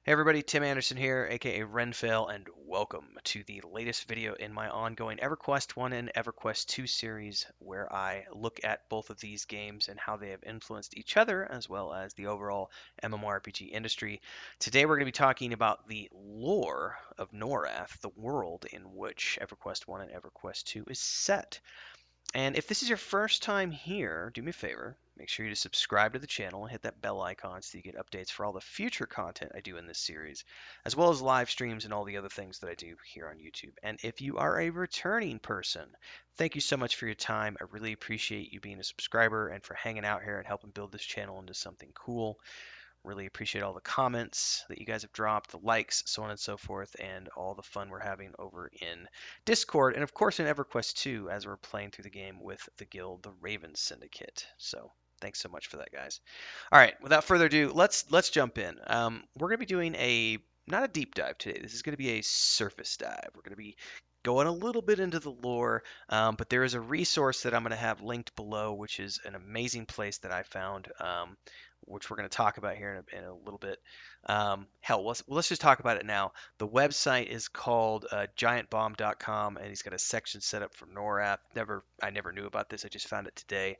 Hey everybody, Tim Anderson here, aka Renfail, and welcome to the latest video in my ongoing EverQuest I and EverQuest II series, where I look at both of these games and how they have influenced each other, as well as the overall MMORPG industry. Today we're going to be talking about the lore of Norrath, the world in which EverQuest I and EverQuest II is set. And if this is your first time here, do me a favor, make sure you to subscribe to the channel and hit that bell icon so you get updates for all the future content I do in this series, as well as live streams and all the other things that I do here on YouTube. And if you are a returning person, thank you so much for your time. I really appreciate you being a subscriber and for hanging out here and helping build this channel into something cool. Really appreciate all the comments that you guys have dropped, the likes, so on and so forth, and all the fun we're having over in Discord, and of course in EverQuest 2 as we're playing through the game with the guild, the Raven Syndicate. So thanks so much for that, guys. All right, without further ado, let's jump in. We're gonna be doing a not a deep dive today. This is gonna be a surface dive. We're gonna be going a little bit into the lore, but there is a resource that I'm going to have linked below, which is an amazing place that I found, which we're going to talk about here in a little bit. Hell, let's just talk about it now. The website is called giantbomb.com, and he's got a section set up for Norrath. I never knew about this. I just found it today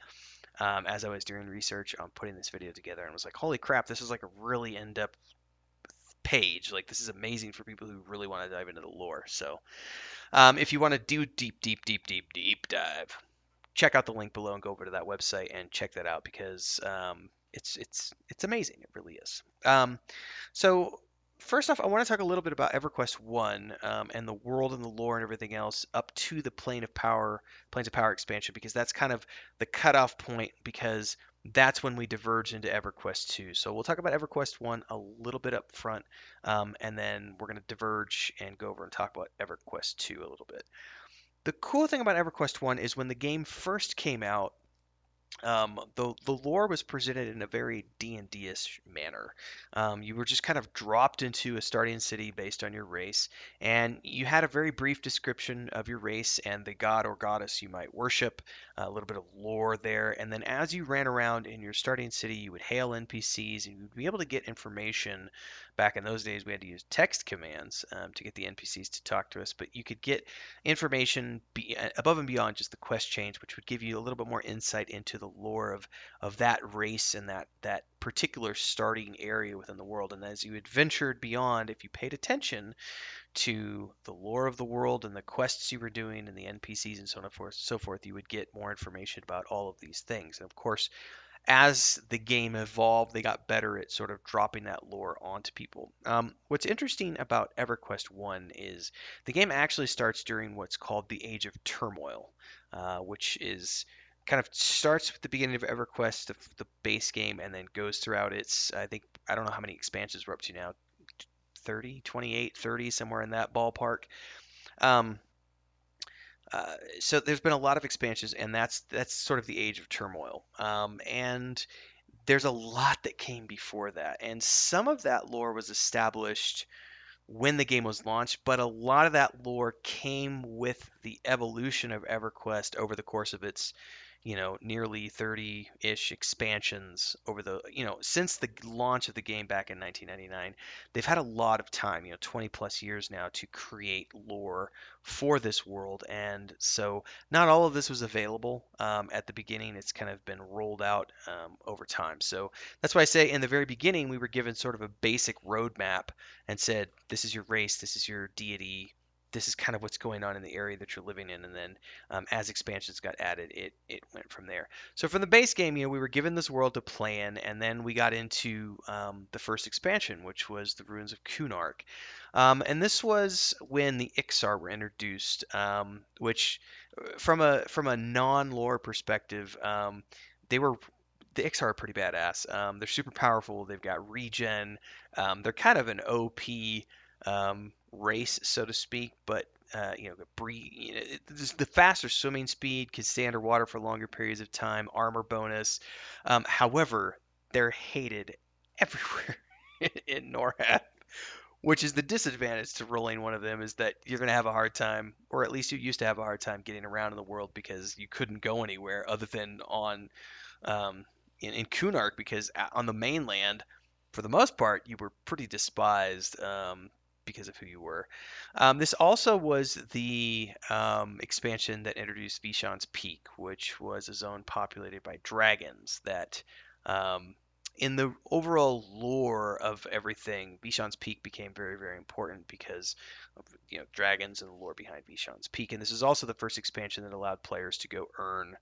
as I was doing research on putting this video together, and was like, holy crap, this is like a really in-depth page. Like, this is amazing for people who really want to dive into the lore. So if you want to do deep dive, check out the link below and go over to that website and check that out because it's amazing. It really is. So first off, I want to talk a little bit about EverQuest One and the world and the lore and everything else up to the Planes of Power expansion, because that's kind of the cutoff point, because that's when we diverge into EverQuest 2. So we'll talk about EverQuest 1 a little bit up front, and then we're going to diverge and go over and talk about EverQuest 2 a little bit. The cool thing about EverQuest 1 is when the game first came out, the lore was presented in a very D&D-ish manner. You were just kind of dropped into a starting city based on your race, and you had a very brief description of your race and the god or goddess you might worship, a little bit of lore there, and then as you ran around in your starting city, you would hail NPCs, and you would be able to get information. Back in those days, we had to use text commands to get the NPCs to talk to us, but you could get information above and beyond just the quest change, which would give you a little bit more insight into the lore of that race and that particular starting area within the world. And as you adventured beyond, if you paid attention to the lore of the world and the quests you were doing and the NPCs and so forth, you would get more information about all of these things. And of course, as the game evolved, they got better at sort of dropping that lore onto people. What's interesting about EverQuest 1 is the game actually starts during what's called the Age of Turmoil, which is kind of starts with the beginning of EverQuest, the base game, and then goes throughout its, I don't know how many expansions we're up to now, 30, 28, 30, somewhere in that ballpark. Um, so there's been a lot of expansions, and that's sort of the Age of Turmoil. And there's a lot that came before that, and some of that lore was established when the game was launched, but a lot of that lore came with the evolution of EverQuest over the course of its, nearly 30-ish expansions over the, since the launch of the game back in 1999. They've had a lot of time, 20 plus years now, to create lore for this world, and so not all of this was available at the beginning. It's kind of been rolled out over time. So that's why I say in the very beginning we were given sort of a basic roadmap and said, this is your race, this is your deity, this is kind of what's going on in the area that you're living in. And then as expansions got added, it went from there. So from the base game, we were given this world to play in, and then we got into the first expansion, which was the Ruins of Kunark. And this was when the Ixar were introduced, which from a non-lore perspective, they were the Ixar are pretty badass. They're super powerful. They've got regen. They're kind of an OP race, so to speak, but the faster swimming speed, can stay underwater for longer periods of time, armor bonus. However, they're hated everywhere in Norrath, which is the disadvantage to rolling one of them, is that you're going to have a hard time, or at least you used to have a hard time getting around in the world because you couldn't go anywhere other than on in Kunark, because on the mainland, for the most part, you were pretty despised because of who you were. This also was the expansion that introduced Vishan's Peak, which was a zone populated by dragons that, um, in the overall lore of everything, Vishan's Peak became very, very important because of, dragons and the lore behind Vishan's Peak. And this is also the first expansion that allowed players to go earn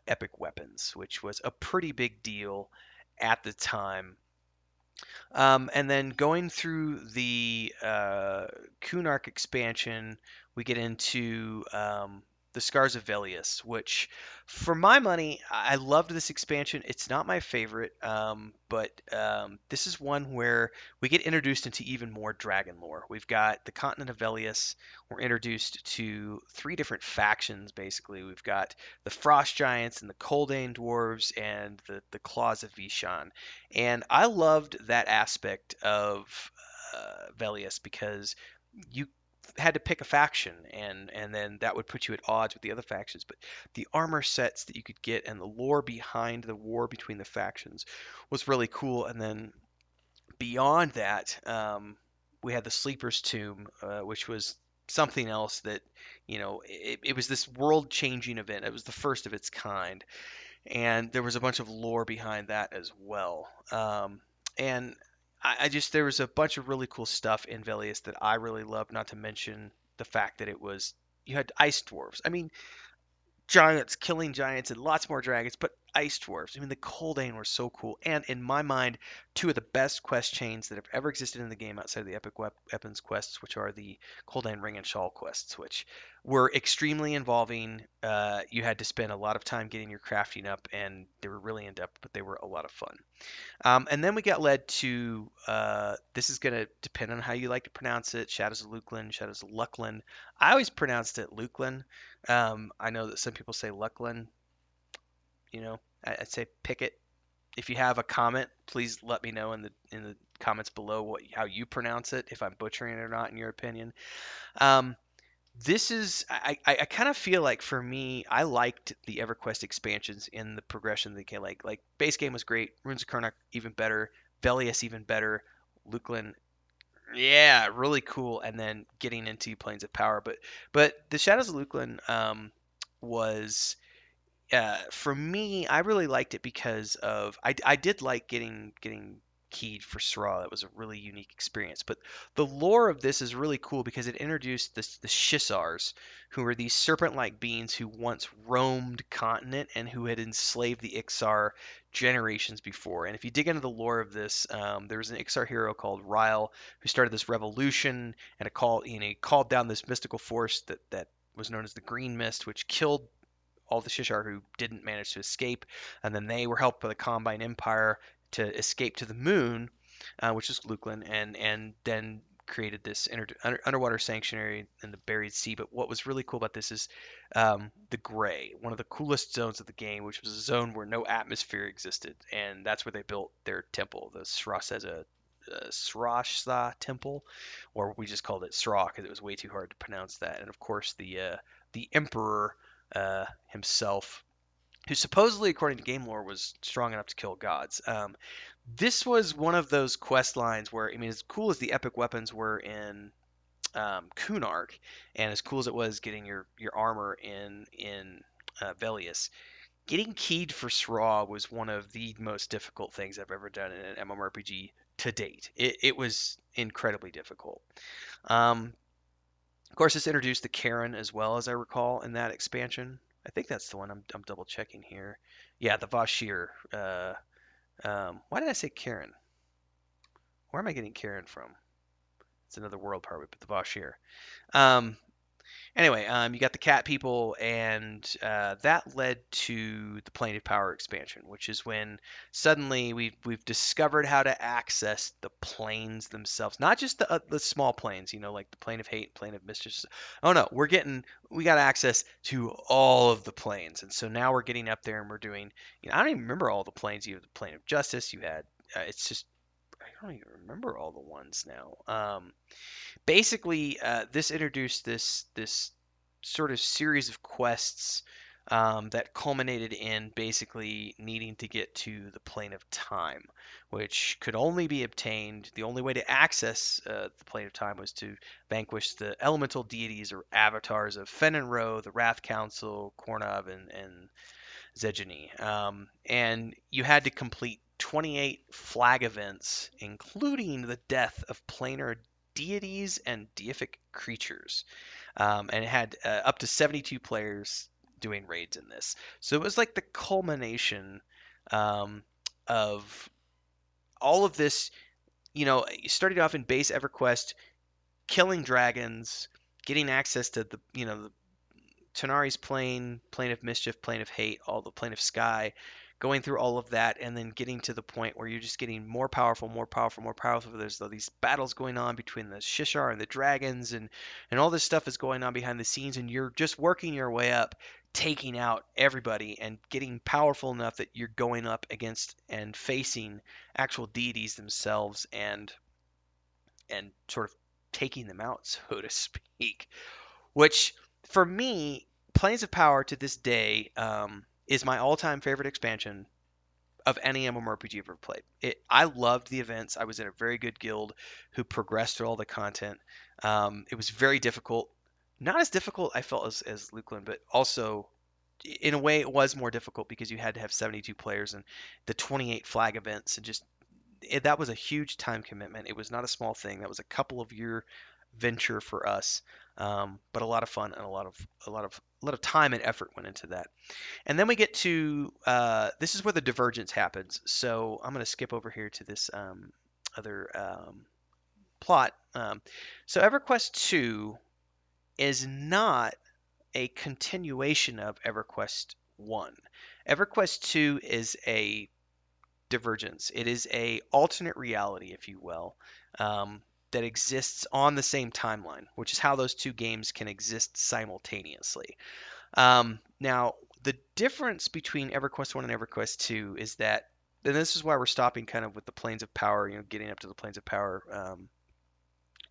epic weapons, which was a pretty big deal at the time. And then going through the Kunark expansion, we get into the Scars of Velious, which, for my money, I loved this expansion. It's not my favorite, but this is one where we get introduced into even more dragon lore. We've got the continent of Velious. We're introduced to three different factions, basically. We've got the Frost Giants and the Coldane Dwarves and the Claws of Vishan. And I loved that aspect of Velious because you had to pick a faction, and then that would put you at odds with the other factions. But the armor sets that you could get and the lore behind the war between the factions was really cool. And then beyond that, we had the Sleeper's Tomb, which was something else that, it was this world-changing event. It was the first of its kind, and there was a bunch of lore behind that as well. And I just there was a bunch of really cool stuff in Velious that I really loved. Not to mention the fact that it was you had ice dwarves. I mean, giants killing giants and lots more dragons, but ice dwarves. I mean, the Coldane were so cool, and in my mind, two of the best quest chains that have ever existed in the game outside of the epic weapons quests, which are the Coldane Ring and Shawl quests, which were extremely involving. You had to spend a lot of time getting your crafting up, and they were really in depth, but they were a lot of fun. And then we got led to this is going to depend on how you like to pronounce it. Shadows of Luclin, Shadows of Luclin. I always pronounced it Luclin. I know that some people say Luclin. I'd say pick it. If you have a comment, please let me know in the comments below how you pronounce it, if I'm butchering it or not, in your opinion. Um, this is I kind of feel like, for me, I liked the EverQuest expansions in the progression they came. Like base game was great, Runes of Kurnock even better, Velious even better, Luclin, yeah, really cool, and then getting into Planes of Power. But the Shadows of Luclin was, for me, I really liked it because of I did like getting keyed for Sraw. That was a really unique experience. But the lore of this is really cool because it introduced the Shissars, who were these serpent-like beings who once roamed continent and who had enslaved the Ixar generations before. And if you dig into the lore of this, there was an Ixar hero called Ryle who started this revolution, and he called down this mystical force that was known as the Green Mist, which killed all the Shishar who didn't manage to escape, and then they were helped by the Combine Empire to escape to the moon, which is Luclin, and then created this underwater sanctuary in the Buried Sea. But what was really cool about this is the Gray, one of the coolest zones of the game, which was a zone where no atmosphere existed, and that's where they built their temple, the Srashsa Temple, or we just called it Sra because it was way too hard to pronounce that. And of course, the Emperor himself, who supposedly, according to game lore, was strong enough to kill gods. This was one of those quest lines where, I mean, as cool as the epic weapons were in Kunark, and as cool as it was getting your armor in Velious, getting keyed for Sraw was one of the most difficult things I've ever done in an MMORPG to date. It was incredibly difficult. Um, of course, this introduced the Karen as well, as I recall, in that expansion. I think that's the one I'm double checking here. Yeah, the Vashir. Why did I say Karen? Where am I getting Karen from? It's another world part, but the Vashir. Um, Anyway, you got the cat people, and that led to the Plane of Power expansion, which is when suddenly we've discovered how to access the planes themselves, not just the small planes, like the Plane of Hate, Plane of Mischief. Oh no, we got access to all of the planes, and so now we're getting up there and we're doing. I don't even remember all the planes. You have the Plane of Justice. You had. It's just I don't even remember all the ones now. Basically, this introduced this sort of series of quests that culminated in basically needing to get to the plane of time, which could only be obtained. The only way to access the plane of time was to vanquish the elemental deities or avatars of Fen and Ro, the Wrath Council, Kornov, and Zejani. And you had to complete 28 flag events, including the death of planar deities and deific creatures. And it had up to 72 players doing raids in this. So it was like the culmination um, of all of this. You started off in base EverQuest, killing dragons, getting access to the Tanari's plane, plane of mischief, plane of hate, all the plane of sky, going through all of that, and then getting to the point where you're just getting more powerful, more powerful, more powerful. There's all these battles going on between the Shishar and the dragons, and all this stuff is going on behind the scenes, and you're just working your way up, taking out everybody, and getting powerful enough that you're going up against and facing actual deities themselves, and sort of taking them out, so to speak. Which for me, Planes of Power to this day is my all-time favorite expansion of any MMORPG I've ever played. I loved the events. I was in a very good guild who progressed through all the content. It was very difficult. Not as difficult I felt as Luclin, but also in a way it was more difficult because you had to have 72 players and the 28 flag events, and that was a huge time commitment. It was not a small thing. That was a couple of year venture for us, but a lot of fun and a lot of time and effort went into that. And then we get to this is where the divergence happens. So I'm going to skip over here to this other plot. So EverQuest II is not a continuation of EverQuest One. EverQuest II is a divergence. It is a alternate reality, if you will, that exists on the same timeline, which is how those two games can exist simultaneously. Now, the difference between EverQuest One and EverQuest Two is that, and this is why we're stopping kind of with the Planes of Power, getting up to the Planes of Power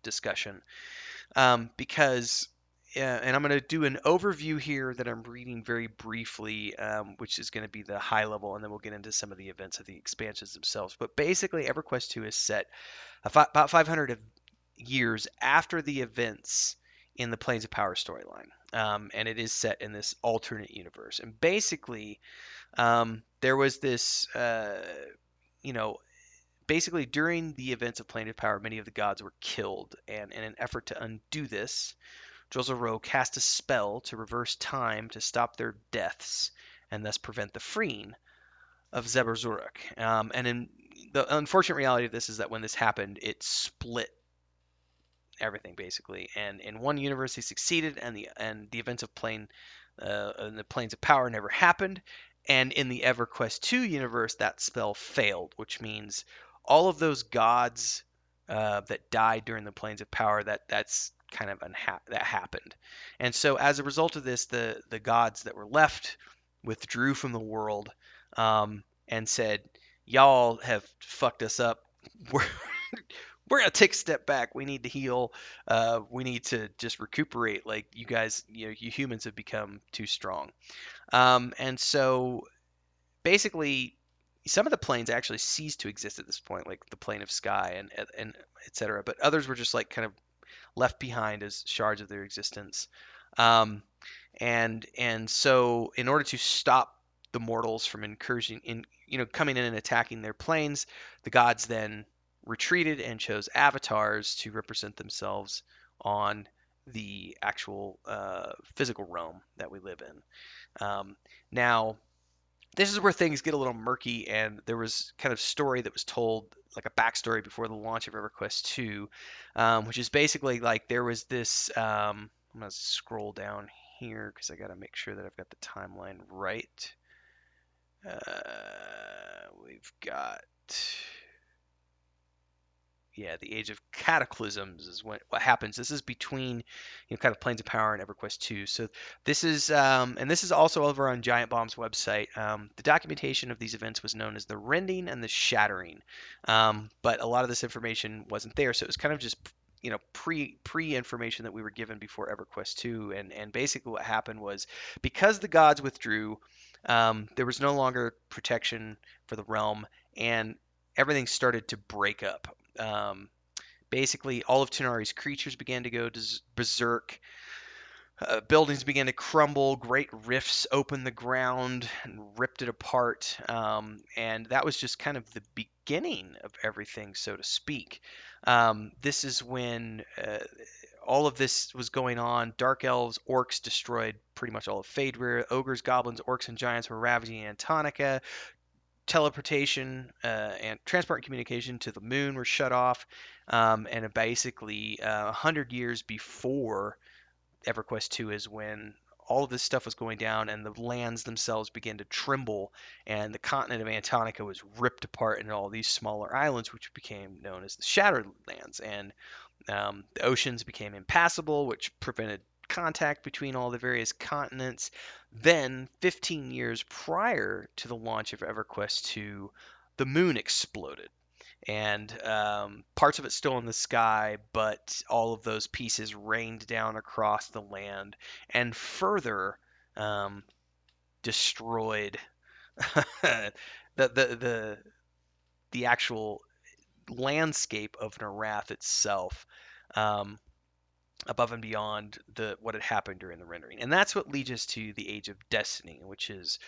discussion, because and I'm going to do an overview here that I'm reading very briefly, which is going to be the high level, and then we'll get into some of the events of the expansions themselves. But basically, EverQuest 2 is set about 500 years after the events in the Planes of Power storyline, and it is set in this alternate universe. And basically, there was this, you know, basically during the events of Plane of Power, many of the gods were killed, and in an effort to undo this, Josero cast a spell to reverse time to stop their deaths and thus prevent the freeing of Zeberzuruk. And in the unfortunate reality of this is that when this happened, it split everything basically. And in one universe, he succeeded, and the events of Plane and the Planes of Power never happened. And in the EverQuest 2 universe, that spell failed, which means all of those gods that died during the Planes of Power, that's kind of that happened. And so as a result of this, the gods that were left withdrew from the world, and said, "Y'all have fucked us up. We're we're gonna take a step back. We need to heal. We need to just recuperate. Like you guys, you humans have become too strong." And so basically, some of the planes actually ceased to exist at this point, like the plane of sky and etc. But others were just like kind of left behind as shards of their existence. Um, and so in order to stop the mortals from incursion in coming in and attacking their planes, the gods then retreated and chose avatars to represent themselves on the actual physical realm that we live in. Now, this is where things get a little murky, and there was kind of story that was told, like a backstory before the launch of EverQuest 2, which is basically like there was this. I'm gonna scroll down here because I gotta make sure that I've got the timeline right. We've got, yeah, the Age of Cataclysms is what happens. This is between, kind of Planes of Power and EverQuest 2. So this is, and this is also over on Giant Bomb's website. The documentation of these events was known as the Rending and the Shattering, but a lot of this information wasn't there. So it was kind of just pre information that we were given before EverQuest 2, and basically what happened was because the gods withdrew, there was no longer protection for the realm, and everything started to break up. Basically, all of Tunari's creatures began to go berserk. Buildings began to crumble. Great rifts opened the ground and ripped it apart. And that was just kind of the beginning of everything, so to speak. This is when all of this was going on. Dark elves, orcs destroyed pretty much all of Phaedra. Ogres, goblins, orcs, and giants were ravaging Antonica. Teleportation and transport and communication to the moon were shut off. And basically, 100 years before EverQuest 2 is when all of this stuff was going down and the lands themselves began to tremble, and the continent of Antonica was ripped apart into all these smaller islands, which became known as the Shattered Lands. And the oceans became impassable, which prevented contact between all the various continents. Then, 15 years prior to the launch of EverQuest 2, the moon exploded, and parts of it still in the sky, but all of those pieces rained down across the land and further um, destroyed the, the the the actual landscape of Norrath itself. Um, Above and beyond what had happened during the rendering. And that's what leads us to the Age of Destiny, which is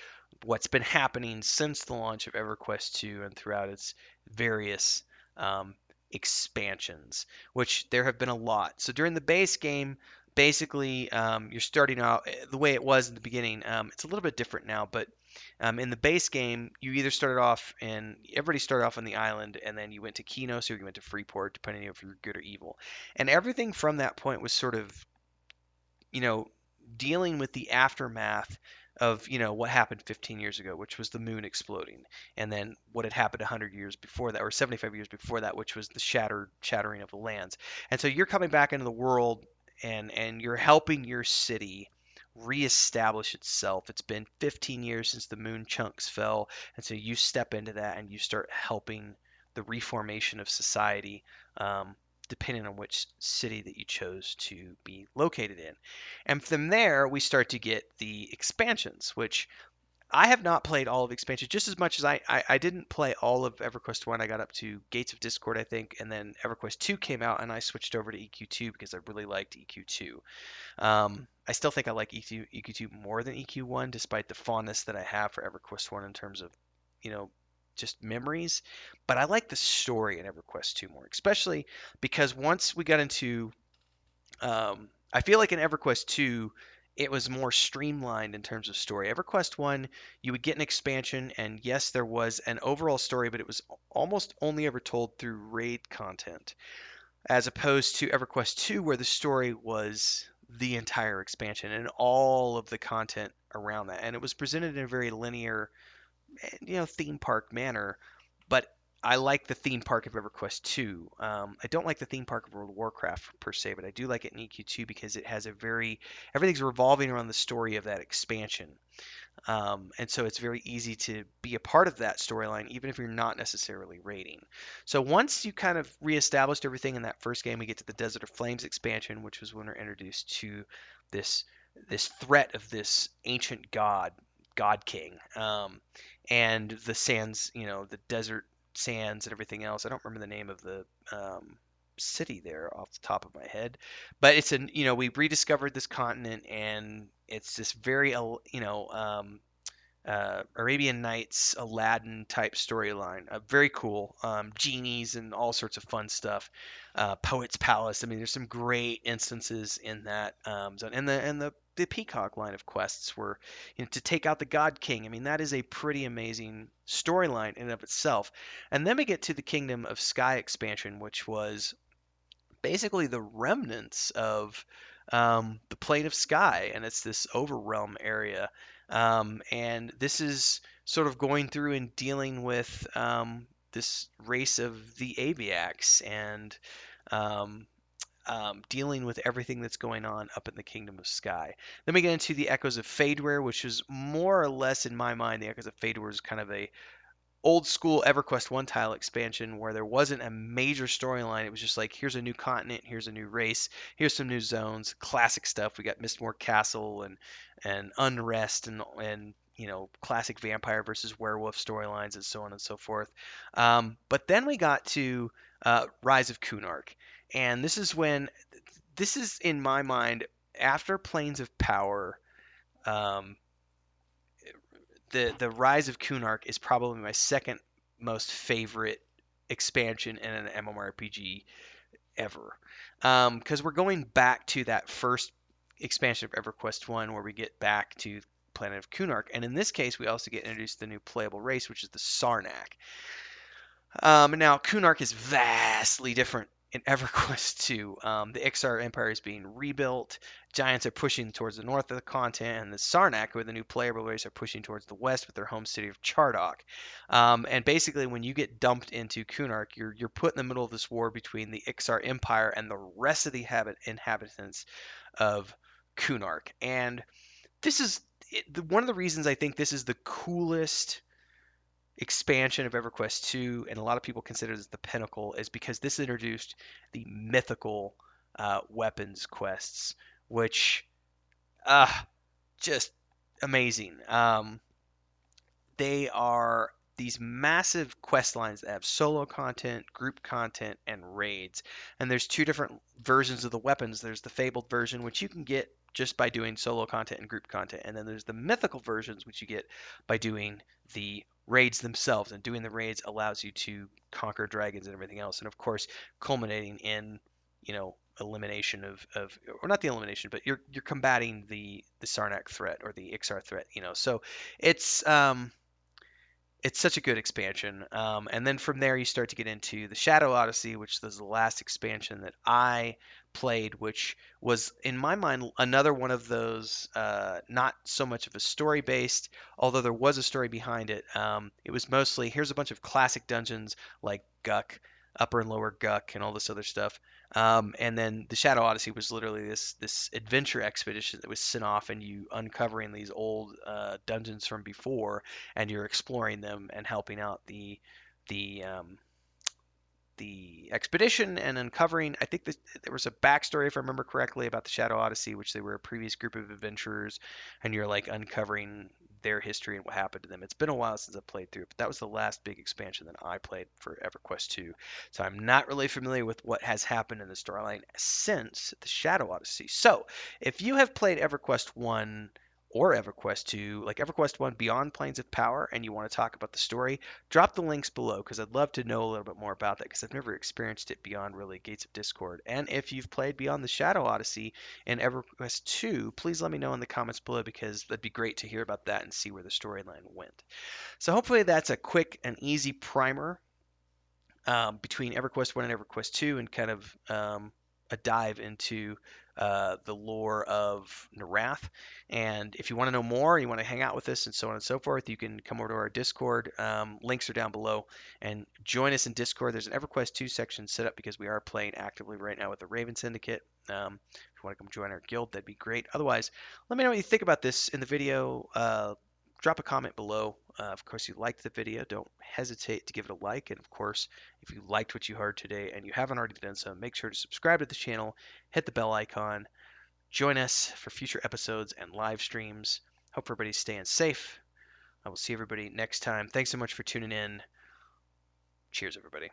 what's been happening since the launch of EverQuest 2 and throughout its various um, expansions, which there have been a lot. So during the base game, basically you're starting out the way it was in the beginning. It's a little bit different now, but in the base game, you either started off and everybody started off on the island, and then you went to Kinos or you went to Freeport, depending if you're good or evil. And everything from that point was sort of, you know, dealing with the aftermath of, what happened 15 years ago, which was the moon exploding, and then what had happened 100 years before that, or 75 years before that, which was the shattering of the lands. And so you're coming back into the world, and you're helping your city reestablish itself. It's been 15 years since the moon chunks fell, and so you step into that and you start helping the reformation of society, depending on which city that you chose to be located in. And from there, we start to get the expansions, which I have not played all of the expansions just as much as I didn't play all of EverQuest 1. I got up to Gates of Discord, I think, and then EverQuest 2 came out, and I switched over to EQ2 because I really liked EQ2. I still think I like EQ2 more than EQ1, despite the fondness that I have for EverQuest 1 in terms of, you know, just memories. But I like the story in EverQuest 2 more, especially because once we got into, I feel like in EverQuest 2, it was more streamlined in terms of story. EverQuest 1, you would get an expansion, and yes, there was an overall story, but it was almost only ever told through raid content, as opposed to EverQuest 2, where the story was the entire expansion and all of the content around that. And it was presented in a very linear, theme park manner. But I like the theme park of EverQuest 2. I don't like the theme park of World of Warcraft per se, but I do like it in EQ2 because it has everything's revolving around the story of that expansion. And so it's very easy to be a part of that storyline, even if you're not necessarily raiding. So once you kind of reestablished everything in that first game, we get to the Desert of Flames expansion, which was when we're introduced to this this threat of this ancient god king, and the sands, the desert sands and everything else. I don't remember the name of the city there off the top of my head, but we rediscovered this continent, and it's this very Arabian Nights, Aladdin type storyline. Very cool. Genies and all sorts of fun stuff. Poet's Palace. I mean, there's some great instances in that zone. And the Peacock line of quests were, to take out the God King. I mean, that is a pretty amazing storyline in and of itself. And then we get to the Kingdom of Sky expansion, which was basically the remnants of the Plane of Sky, and it's this overrealm area. And this is sort of going through and dealing with this race of the Aviacs and um, dealing with everything that's going on up in the Kingdom of Sky. Then we get into the Echoes of Fadeware, which is more or less, in my mind, the Echoes of Fadeware is kind of old school EverQuest One tile expansion where there wasn't a major storyline. It was just like, here's a new continent, here's a new race, here's some new zones, classic stuff. We got Mistmore Castle and Unrest and classic vampire versus werewolf storylines and so on and so forth. But then we got to Rise of Kunark, and this is in my mind after Planes of Power. Um, the Rise of Kunark is probably my second most favorite expansion in an MMORPG ever. Because we're going back to that first expansion of EverQuest One, where we get back to Planet of Kunark, and in this case, we also get introduced to the new playable race, which is the Sarnak. Now, Kunark is vastly different in EverQuest 2. The Ixar Empire is being rebuilt. Giants are pushing towards the north of the continent, and the Sarnak, who are the new playable race, are pushing towards the west with their home city of Chardok. And basically, when you get dumped into Kunark, you're put in the middle of this war between the Ixar Empire and the rest of the inhabitants of Kunark. And this is one of the reasons I think this is the coolest expansion of EverQuest 2, and a lot of people consider this the pinnacle, is because this introduced the mythical weapons quests, which uh, just amazing. They are these massive quest lines that have solo content, group content, and raids. And there's two different versions of the weapons. There's the fabled version, which you can get just by doing solo content and group content. And then there's the mythical versions, which you get by doing the raids themselves. And doing the raids allows you to conquer dragons and everything else. And of course, culminating in, elimination of or not the elimination, but you're combating the Sarnak threat or the Ixar threat. So it's it's such a good expansion. And then from there, you start to get into the Shadow Odyssey, which was the last expansion that I played, which was, in my mind, another one of those not so much of a story based, although there was a story behind it. It was mostly here's a bunch of classic dungeons like Guck, Upper and Lower Guck, and all this other stuff. And then the Shadow Odyssey was literally this adventure expedition that was sent off, and you uncovering these old dungeons from before, and you're exploring them and helping out the the expedition and uncovering. I think there was a backstory, if I remember correctly, about the Shadow Odyssey, which they were a previous group of adventurers, and you're like uncovering their history and what happened to them. It's been a while since I've played through, but that was the last big expansion that I played for EverQuest 2. So I'm not really familiar with what has happened in the storyline since the Shadow Odyssey. So if you have played EverQuest 1 or EverQuest 2, like EverQuest 1 Beyond Planes of Power, and you want to talk about the story, drop the links below because I'd love to know a little bit more about that because I've never experienced it beyond really Gates of Discord. And if you've played Beyond the Shadow Odyssey in EverQuest 2, please let me know in the comments below because that'd be great to hear about that and see where the storyline went. So hopefully that's a quick and easy primer between EverQuest 1 and EverQuest 2 and kind of a dive into the lore of Norrath. And if you want to know more, you want to hang out with us and so on and so forth, you can come over to our Discord. Links are down below. And join us in Discord. There's an EverQuest 2 section set up because we are playing actively right now with the Raven Syndicate. If you want to come join our guild, that'd be great. Otherwise, let me know what you think about this in the video. Drop a comment below. Of course, you liked the video, don't hesitate to give it a like. And of course, if you liked what you heard today and you haven't already done so, make sure to subscribe to the channel, hit the bell icon, join us for future episodes and live streams. Hope everybody's staying safe. I will see everybody next time. Thanks so much for tuning in. Cheers, everybody.